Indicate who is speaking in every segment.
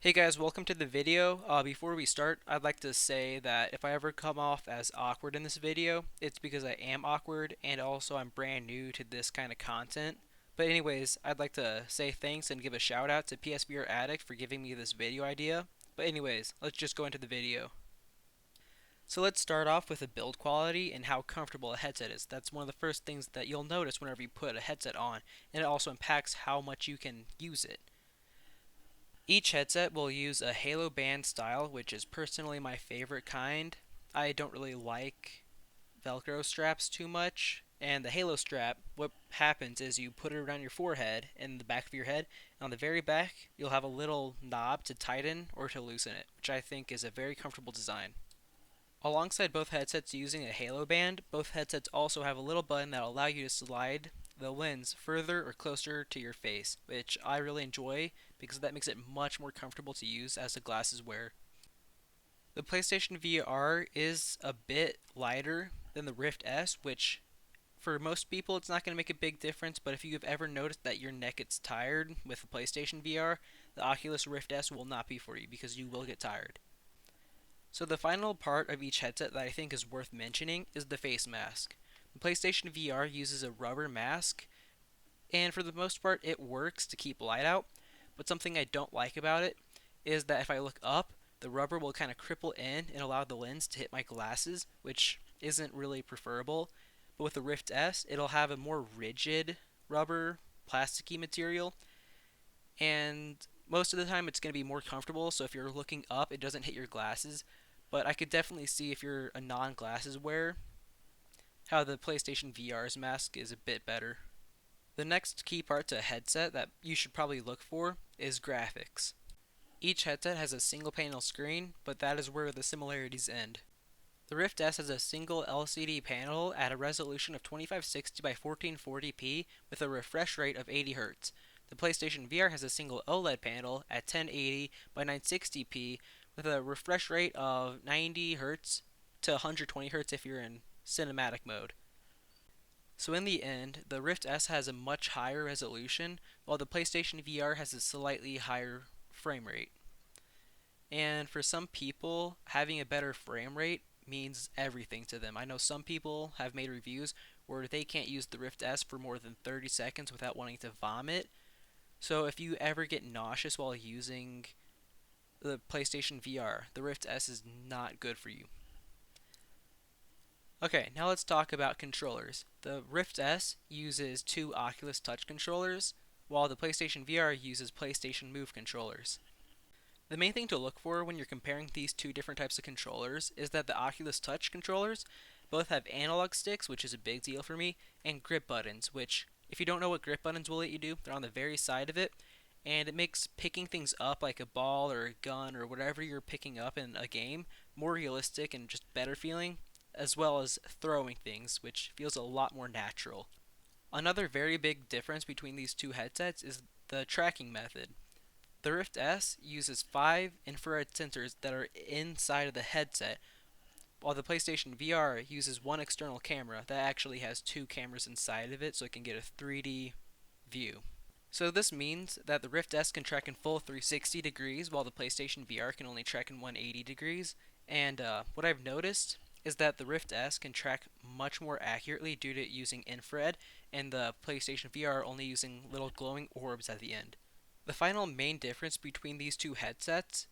Speaker 1: Hey guys, welcome to the video. Before we start, I'd like to say that if I ever come off as awkward in this video, it's because I am awkward and also I'm brand new to this kind of content. But anyways, I'd like to say thanks and give a shout out to PSVR Addict for giving me this video idea. But anyways, let's just go into the video. So let's start off with the build quality and how comfortable a headset is. That's one of the first things that you'll notice whenever you put a headset on, and it also impacts how much you can use it. Each headset will use a halo band style, which is personally my favorite kind. I don't really like Velcro straps too much. And the halo strap, what happens is you put it around your forehead and the back of your head. And on the very back, you'll have a little knob to tighten or to loosen it, which I think is a very comfortable design. Alongside both headsets using a halo band, both headsets also have a little button that will allow you to slide the lens further or closer to your face, which I really enjoy because that makes it much more comfortable to use as a glasses wearer. The PlayStation VR is a bit lighter than the Rift S, which for most people it's not going to make a big difference, but if you've ever noticed that your neck gets tired with the PlayStation VR, the Oculus Rift S will not be for you because you will get tired. So the final part of each headset that I think is worth mentioning is the face mask. The PlayStation VR uses a rubber mask, and for the most part it works to keep light out, but something I don't like about it is that if I look up, the rubber will kind of cripple in and allow the lens to hit my glasses, which isn't really preferable. But with the Rift S, it'll have a more rigid rubber, plasticky material, and most of the time it's going to be more comfortable, so if you're looking up, it doesn't hit your glasses. But I could definitely see if you're a non glasses wearer, how the PlayStation VR's mask is a bit better. The next key part to a headset that you should probably look for is graphics. Each headset has a single panel screen, but that is where the similarities end. The Rift S has a single LCD panel at a resolution of 2560 by 1440p with a refresh rate of 80 Hz. The PlayStation VR has a single OLED panel at 1080 by 960p with a refresh rate of 90 Hz to 120 Hz if you're in cinematic mode. So in the end, the Rift S has a much higher resolution, while the PlayStation VR has a slightly higher frame rate. And for some people, having a better frame rate means everything to them. I know some people have made reviews where they can't use the Rift S for more than 30 seconds without wanting to vomit. So if you ever get nauseous while using the PlayStation VR, the Rift S is not good for you. Okay, now let's talk about controllers. The Rift S uses two Oculus Touch controllers, while the PlayStation VR uses PlayStation Move controllers. The main thing to look for when you're comparing these two different types of controllers is that the Oculus Touch controllers both have analog sticks, which is a big deal for me, and grip buttons, which, if you don't know what grip buttons will let you do, they're on the very side of it, and it makes picking things up like a ball or a gun or whatever you're picking up in a game more realistic and just better feeling, as well as throwing things, which feels a lot more natural. Another very big difference between these two headsets is the tracking method. The Rift S uses 5 infrared sensors that are inside of the headset, while the PlayStation VR uses one external camera that actually has two cameras inside of it so it can get a 3D view. So this means that the Rift S can track in full 360 degrees while the PlayStation VR can only track in 180 degrees. And what I've noticed is that the Rift S can track much more accurately due to it using infrared and the PlayStation VR only using little glowing orbs at the end. The final main difference between these two headsets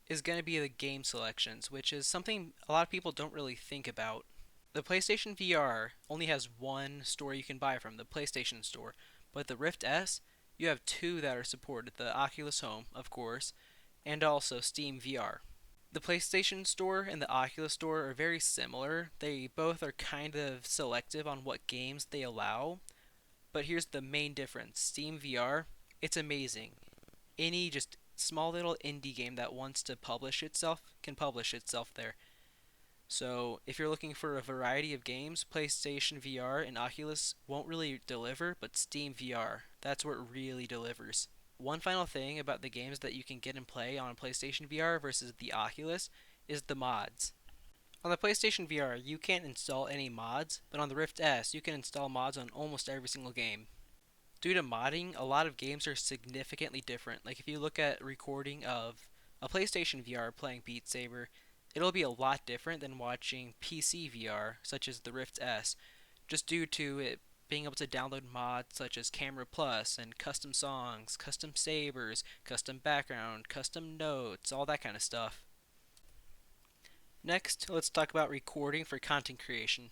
Speaker 1: is going to be the game selections, which is something a lot of people don't really think about. The PlayStation VR only has one store you can buy from, the PlayStation Store, but the Rift S, you have two that are supported, the Oculus Home, of course, and also Steam VR. The PlayStation Store and the Oculus Store are very similar. They both are kind of selective on what games they allow, but here's the main difference. Steam VR, it's amazing. Any just small little indie game that wants to publish itself can publish itself there. So if you're looking for a variety of games, PlayStation VR and Oculus won't really deliver, but Steam VR, that's where it really delivers. One final thing about the games that you can get and play on PlayStation VR versus the Oculus is the mods. On the PlayStation VR, you can't install any mods, but on the Rift S, you can install mods on almost every single game. Due to modding, a lot of games are significantly different. Like if you look at recording of a PlayStation VR playing Beat Saber, it'll be a lot different than watching PC VR, such as the Rift S, just due to it being able to download mods such as Camera Plus and custom songs, custom sabers, custom background, custom notes, all that kind of stuff. Next, let's talk about recording for content creation.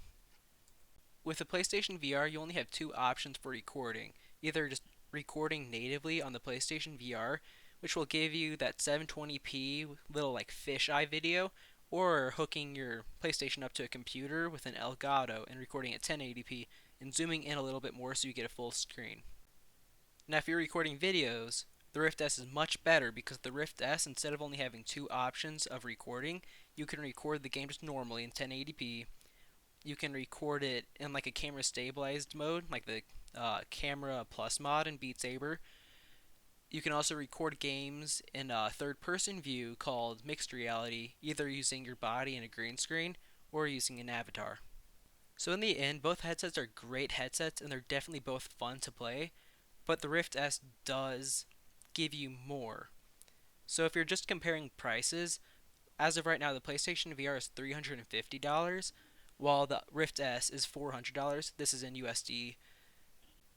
Speaker 1: With the PlayStation VR, you only have two options for recording. Either just recording natively on the PlayStation VR, which will give you that 720p little like fisheye video, or hooking your PlayStation up to a computer with an Elgato and recording at 1080p and zooming in a little bit more so you get a full screen. Now, if you're recording videos, the Rift S is much better because the Rift S, instead of only having two options of recording, you can record the game just normally in 1080p. You can record it in like a camera stabilized mode, like the Camera Plus mod in Beat Saber. You can also record games in a third person view called mixed reality, either using your body in a green screen or using an avatar. So, in the end, both headsets are great headsets and they're definitely both fun to play, but the Rift S does give you more. So, if you're just comparing prices, as of right now, the PlayStation VR is $350, while the Rift S is $400. This is in USD.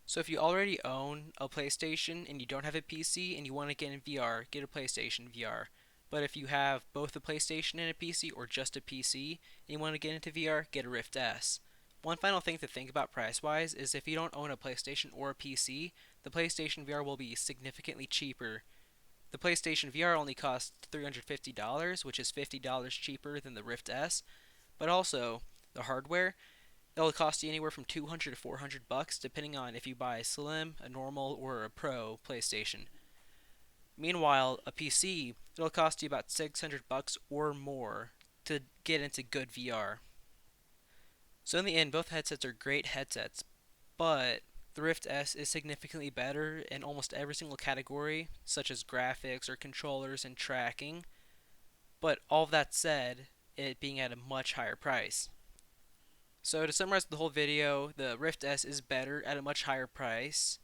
Speaker 1: So if you already own a PlayStation and you don't have a PC and you want to get in VR, get a PlayStation VR. But if you have both a PlayStation and a PC or just a PC and you want to get into VR, get a Rift S. One final thing to think about price-wise is if you don't own a PlayStation or a PC, the PlayStation VR will be significantly cheaper. The PlayStation VR only costs $350, which is $50 cheaper than the Rift S, but also the hardware, it'll cost you anywhere from 200 to 400 bucks depending on if you buy a slim, a normal, or a pro PlayStation. Meanwhile, a PC, it'll cost you about 600 bucks or more to get into good VR. So in the end, both headsets are great headsets, but the Rift S is significantly better in almost every single category, such as graphics or controllers and tracking. But all of that said, it being at a much higher price. So to summarize the whole video, the Rift S is better at a much higher price,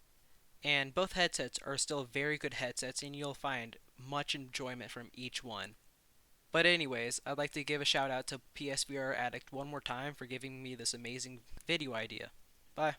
Speaker 1: and both headsets are still very good headsets and you'll find much enjoyment from each one. But anyways, I'd like to give a shout out to PSVR Addict one more time for giving me this amazing video idea. Bye.